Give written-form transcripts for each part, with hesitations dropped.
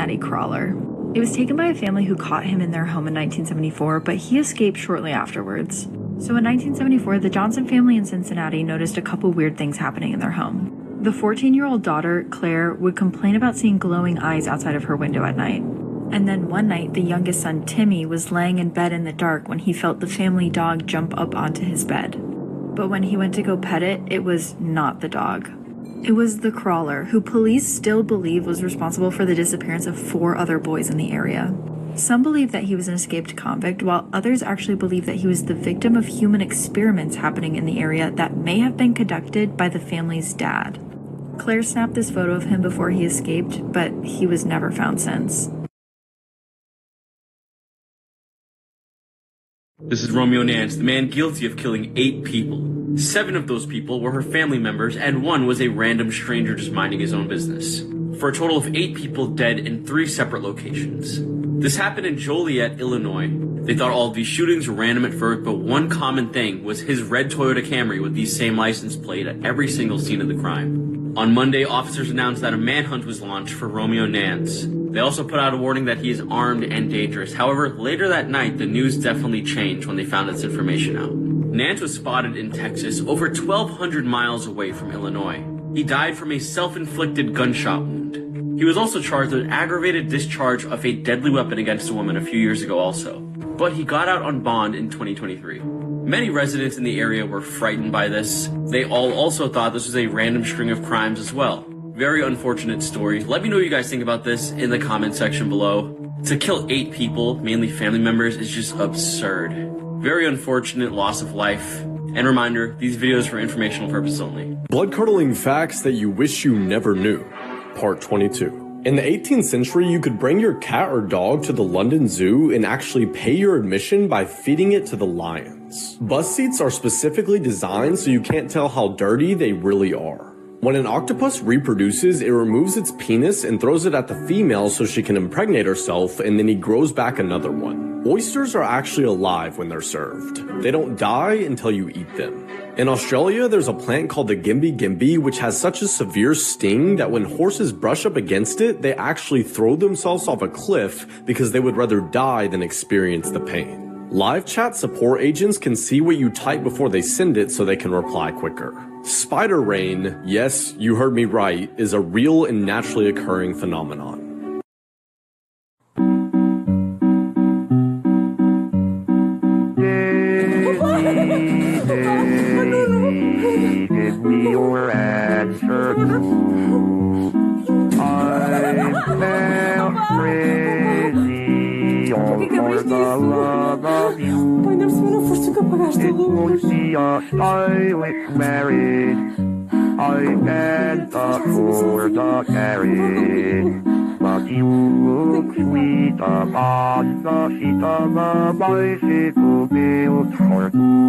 Cincinnati crawler. It was taken by a family who caught him in their home in 1974, but he escaped shortly afterwards. So in 1974, the Johnson family in Cincinnati noticed a couple weird things happening in their home. The 14-year-old daughter, Claire, would complain about seeing glowing eyes outside of her window at night. And then one night, the youngest son, Timmy, was laying in bed in the dark when he felt the family dog jump up onto his bed. But when he went to go pet it, it was not the dog. It was the crawler, who police still believe was responsible for the disappearance of 4 other boys in the area. Some believe that he was an escaped convict, while others actually believe that he was the victim of human experiments happening in the area that may have been conducted by the family's dad. Claire snapped this photo of him before he escaped, but he was never found since. This is Romeo Nance, the man guilty of killing 8 people. 7 of those people were her family members, and 1 was a random stranger just minding his own business. For a total of 8 people dead in 3 separate locations. This happened in Joliet, Illinois. They thought all of these shootings were random at first, but one common thing was his red Toyota Camry with the same license plate at every single scene of the crime. On Monday, officers announced that a manhunt was launched for Romeo Nance. They also put out a warning that he is armed and dangerous. However, later that night, the news definitely changed when they found this information out. Nance was spotted in Texas, over 1,200 miles away from Illinois. He died from a self-inflicted gunshot wound. He was also charged with aggravated discharge of a deadly weapon against a woman a few years ago also. But he got out on bond in 2023. Many residents in the area were frightened by this. They all also thought this was a random string of crimes as well. Very unfortunate story. Let me know what you guys think about this in the comment section below. To kill 8 people, mainly family members, is just absurd. Very unfortunate loss of life. And reminder, these videos are for informational purposes only. Blood-curdling facts that you wish you never knew. Part 22. In the 18th century, you could bring your cat or dog to the London Zoo and actually pay your admission by feeding it to the lions. Bus seats are specifically designed so you can't tell how dirty they really are. When an octopus reproduces, it removes its penis and throws it at the female so she can impregnate herself, and then he grows back another one. Oysters are actually alive when they're served. They don't die until you eat them. In Australia, there's a plant called the gimbi, which has such a severe sting that when horses brush up against it, they actually throw themselves off a cliff because they would rather die than experience the pain. Live chat support agents can see what you type before they send it so they can reply quicker. Spider rain, yes, you heard me right, is a real and naturally occurring phenomenon. Give me your answer too. I felt crazy all for the love of you. It won't be a stylish marriage. I can't afford the carriage. But you look sweet upon the seat of a bicycle built for two.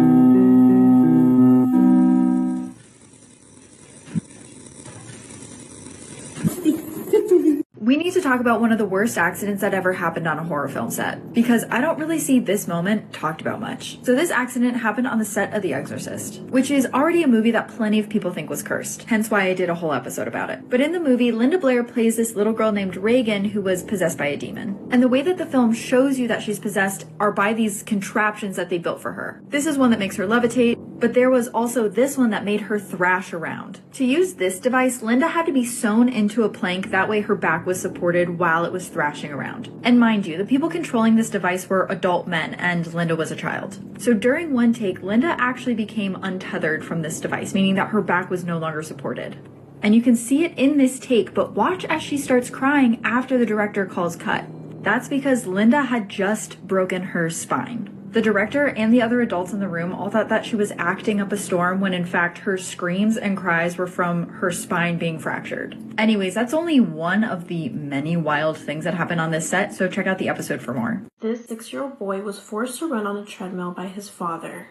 We need to talk about one of the worst accidents that ever happened on a horror film set, because I don't really see this moment talked about much. So this accident happened on the set of The Exorcist, which is already a movie that plenty of people think was cursed, hence why I did a whole episode about it. But in the movie, Linda Blair plays this little girl named Reagan who was possessed by a demon. And the way that the film shows you that she's possessed are by these contraptions that they built for her. This is one that makes her levitate, but there was also this one that made her thrash around. To use this device, Linda had to be sewn into a plank, that way her back was supported while it was thrashing around. And mind you, the people controlling this device were adult men, and Linda was a child. So during one take, Linda actually became untethered from this device, meaning that her back was no longer supported. And you can see it in this take, but watch as she starts crying after the director calls cut. That's because Linda had just broken her spine. The director and the other adults in the room all thought that she was acting up a storm when in fact her screams and cries were from her spine being fractured. Anyways, that's only one of the many wild things that happened on this set, so check out the episode for more. This 6-year-old boy was forced to run on a treadmill by his father.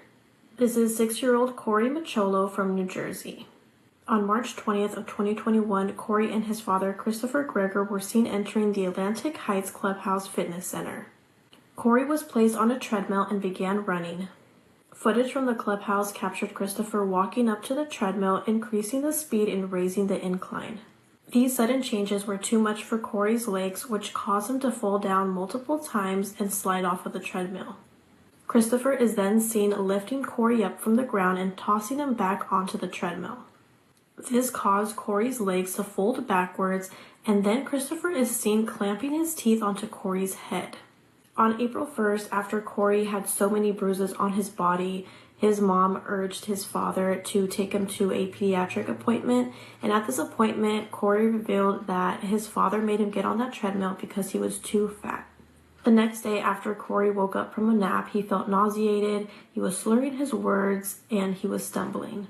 This is 6-year-old Corey Macholo from New Jersey. On March 20th of 2021, Corey and his father, Christopher Greger, were seen entering the Atlantic Heights Clubhouse Fitness Center. Corey was placed on a treadmill and began running. Footage from the clubhouse captured Christopher walking up to the treadmill, increasing the speed and raising the incline. These sudden changes were too much for Corey's legs, which caused him to fall down multiple times and slide off of the treadmill. Christopher is then seen lifting Corey up from the ground and tossing him back onto the treadmill. This caused Corey's legs to fold backwards, and then Christopher is seen clamping his teeth onto Corey's head. On April 1st, after Corey had so many bruises on his body, his mom urged his father to take him to a pediatric appointment, and at this appointment, Corey revealed that his father made him get on that treadmill because he was too fat. The next day, after Corey woke up from a nap, he felt nauseated, he was slurring his words, and he was stumbling.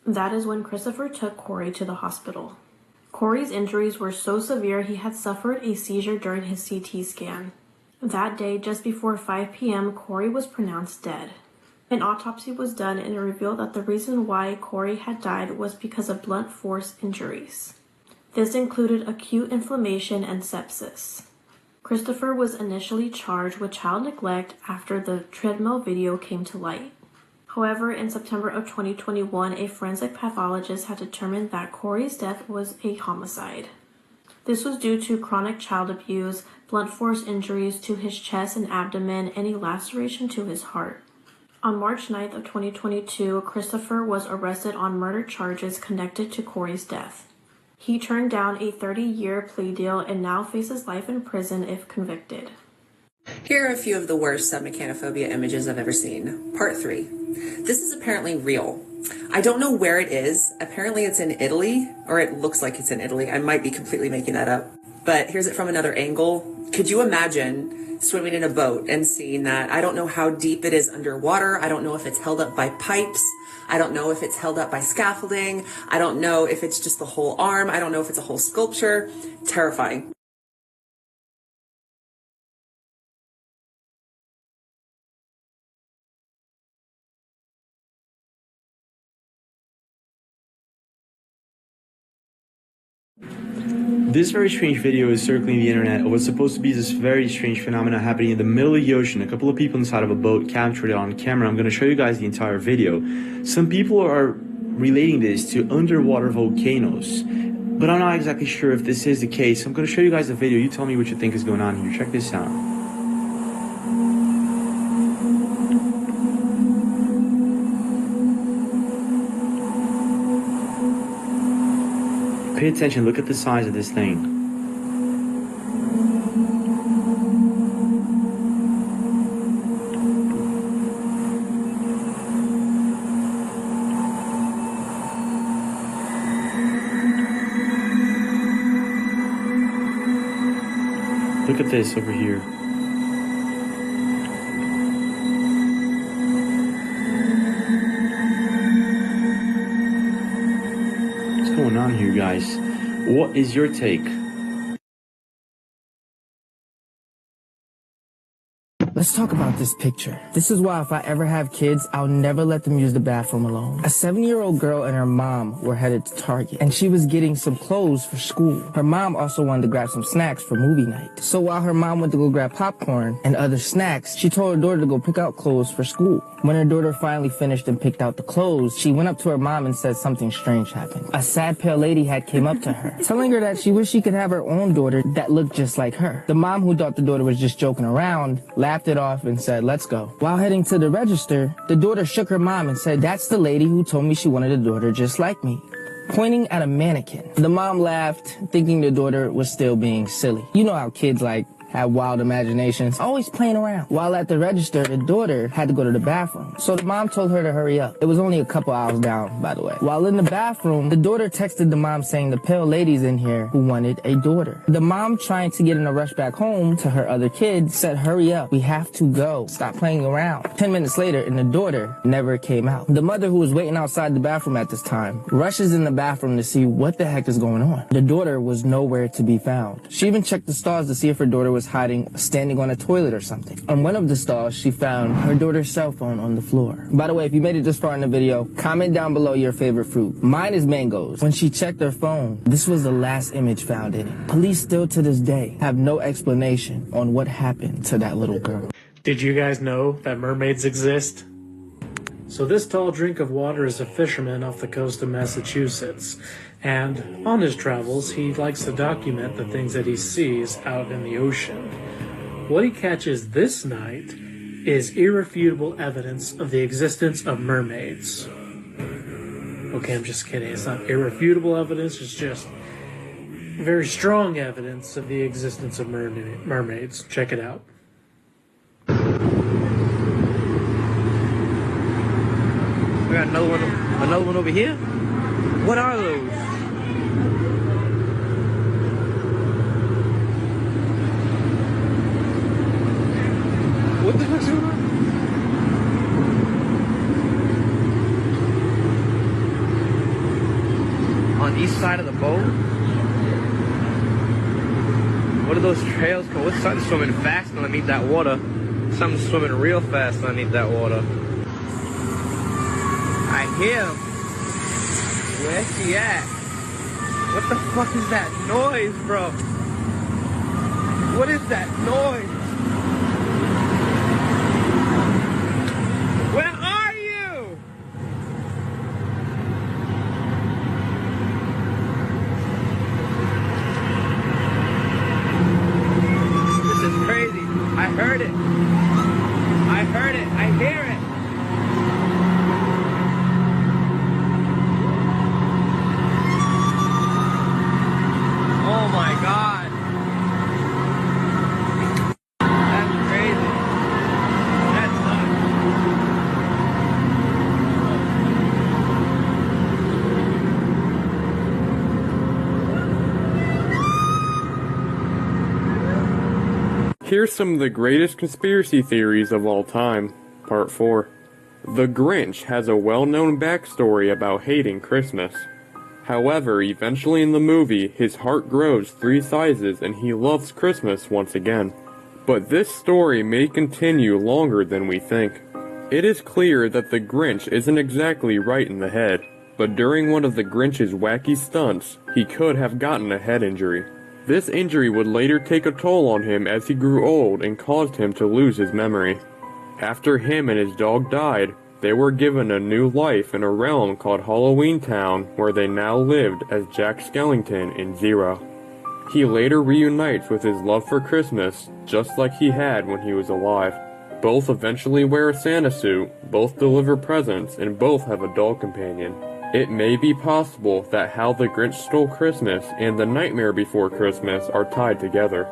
That is when Christopher took Corey to the hospital. Corey's injuries were so severe he had suffered a seizure during his CT scan. That day, just before 5 p.m., Corey was pronounced dead. An autopsy was done and it revealed that the reason why Corey had died was because of blunt force injuries. This included acute inflammation and sepsis. Christopher was initially charged with child neglect after the treadmill video came to light. However, in September of 2021, a forensic pathologist had determined that Corey's death was a homicide. This was due to chronic child abuse, blunt force injuries to his chest and abdomen, and a laceration to his heart. On March 9th of 2022, Christopher was arrested on murder charges connected to Corey's death. He turned down a 30-year plea deal and now faces life in prison if convicted. Here are a few of the worst submechanophobia images I've ever seen. Part 3. This is apparently real. I don't know where it is. Apparently it's in Italy, or it looks like it's in Italy. I might be completely making that up. But here's it from another angle. Could you imagine swimming in a boat and seeing that? I don't know how deep it is underwater. I don't know if it's held up by pipes. I don't know if it's held up by scaffolding. I don't know if it's just the whole arm. I don't know if it's a whole sculpture. Terrifying. This very strange video is circling the internet of what's supposed to be this very strange phenomena happening in the middle of the ocean. A couple of people inside of a boat captured it on camera. I'm going to show you guys the entire video. Some people are relating this to underwater volcanoes, but I'm not exactly sure if this is the case. I'm going to show you guys the video. You tell me what you think is going on here. Check this out. Pay attention, look at the size of this thing. Look at this over here. What's going on here, guys? What is your take? Let's talk about this picture. This is why if I ever have kids, I'll never let them use the bathroom alone. A 7-year-old girl and her mom were headed to Target, and she was getting some clothes for school. Her mom also wanted to grab some snacks for movie night. So while her mom went to go grab popcorn and other snacks, she told her daughter to go pick out clothes for school. When her daughter finally finished and picked out the clothes, she went up to her mom and said something strange happened. A sad pale lady had came up to her, telling her that she wished she could have her own daughter that looked just like her. The mom, who thought the daughter was just joking around, laughed it off and said, "Let's go." While heading to the register, the daughter shook her mom and said, "That's the lady who told me she wanted a daughter just like me," pointing at a mannequin. The mom laughed, thinking the daughter was still being silly. You know how kids have wild imaginations, always playing around. While at the register, the daughter had to go to the bathroom, so the mom told her to hurry up. It was only a couple hours down, by the way. While in the bathroom, the daughter texted the mom saying the pale lady's in here who wanted a daughter. The mom, trying to get in a rush back home to her other kids, said, "Hurry up, we have to go. Stop playing around." 10 minutes later, and the daughter never came out. The mother, who was waiting outside the bathroom at this time, rushes in the bathroom to see what the heck is going on. The daughter was nowhere to be found. She even checked the stalls to see if her daughter was hiding, standing on a toilet or something. On one of the stalls, she found her daughter's cell phone on the floor. By the way, if you made it this far in the video, comment down below your favorite fruit. Mine is mangoes. When she checked her phone, this was the last image found in it. Police still to this day have no explanation on what happened to that little girl. Did you guys know that mermaids exist? So this tall drink of water is a fisherman off the coast of Massachusetts. And on his travels, he likes to document the things that he sees out in the ocean. What he catches this night is irrefutable evidence of the existence of mermaids. Okay, I'm just kidding. It's not irrefutable evidence, it's just very strong evidence of the existence of mermaids. Check it out. We got another one over here. What are those? What the fuck's going on? On each side of the boat? What are those trails called? What's something swimming fast underneath that water? Something swimming real fast underneath that water. I hear him. Where's he at? What the fuck is that noise, bro? What is that noise? Where are you? This is crazy. I heard it. I heard it. I hear it. Oh my God. That's crazy. That's Here's some of the greatest conspiracy theories of all time. Part 4. The Grinch has a well-known backstory about hating Christmas. However, eventually in the movie, his heart grows 3 sizes and he loves Christmas once again. But this story may continue longer than we think. It is clear that the Grinch isn't exactly right in the head, but during one of the Grinch's wacky stunts, he could have gotten a head injury. This injury would later take a toll on him as he grew old and caused him to lose his memory. After him and his dog died, they were given a new life in a realm called Halloween Town, where they now lived as Jack Skellington and Zero. He later reunites with his love for Christmas, just like he had when he was alive. Both eventually wear a Santa suit, both deliver presents, and both have a doll companion. It may be possible that How the Grinch Stole Christmas and The Nightmare Before Christmas are tied together.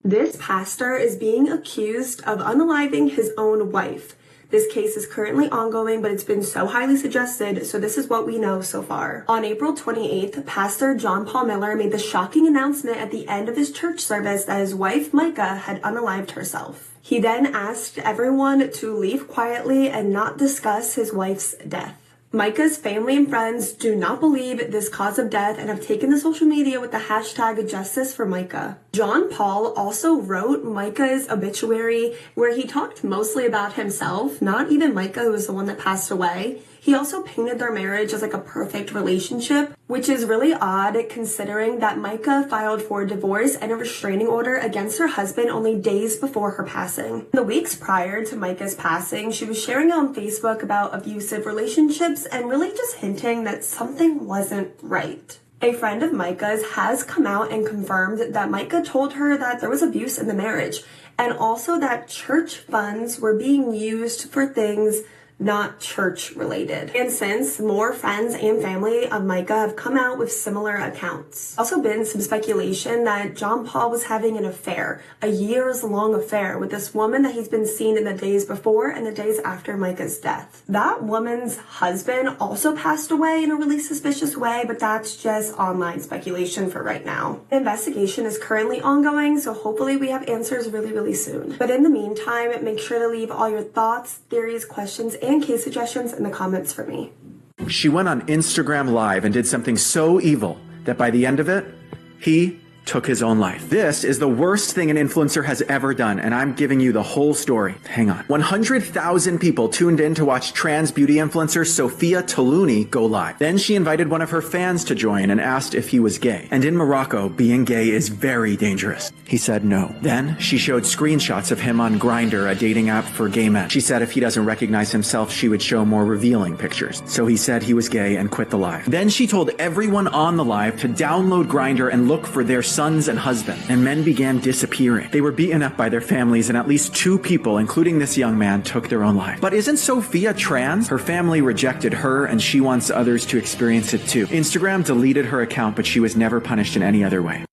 This pastor is being accused of unaliving his own wife. This case is currently ongoing, but it's been so highly suggested, so this is what we know so far. On April 28th, Pastor John Paul Miller made the shocking announcement at the end of his church service that his wife, Micah, had unalived herself. He then asked everyone to leave quietly and not discuss his wife's death. Micah's family and friends do not believe this cause of death and have taken to social media with the hashtag Justice for Micah. John Paul also wrote Micah's obituary, where he talked mostly about himself, not even Micah, who was the one that passed away. He also painted their marriage as like a perfect relationship, which is really odd considering that Micah filed for divorce and a restraining order against her husband only days before her passing. In the weeks prior to Micah's passing, she was sharing on Facebook about abusive relationships and really just hinting that something wasn't right. A friend of Micah's has come out and confirmed that Micah told her that there was abuse in the marriage, and also that church funds were being used for things not church related. And since, more friends and family of Micah have come out with similar accounts. Also been some speculation that John Paul was having an affair, a years-long affair with this woman that he's been seen in the days before and the days after Micah's death. That woman's husband also passed away in a really suspicious way, but that's just online speculation for right now. The investigation is currently ongoing, so hopefully we have answers really, really soon. But in the meantime, make sure to leave all your thoughts, theories, questions, and case suggestions in the comments for me. She went on Instagram Live and did something so evil that by the end of it, he took his own life. This is the worst thing an influencer has ever done, and I'm giving you the whole story. Hang on. 100,000 people tuned in to watch trans beauty influencer Sophia Tolouni go live. Then she invited one of her fans to join and asked if he was gay. And in Morocco, being gay is very dangerous. He said no. Then she showed screenshots of him on Grindr, a dating app for gay men. She said if he doesn't recognize himself, she would show more revealing pictures. So he said he was gay and quit the live. Then she told everyone on the live to download Grindr and look for their sons and husband. And men began disappearing. They were beaten up by their families, and at least 2 people, including this young man, took their own life. But isn't Sophia trans? Her family rejected her, and she wants others to experience it too. Instagram deleted her account, but she was never punished in any other way.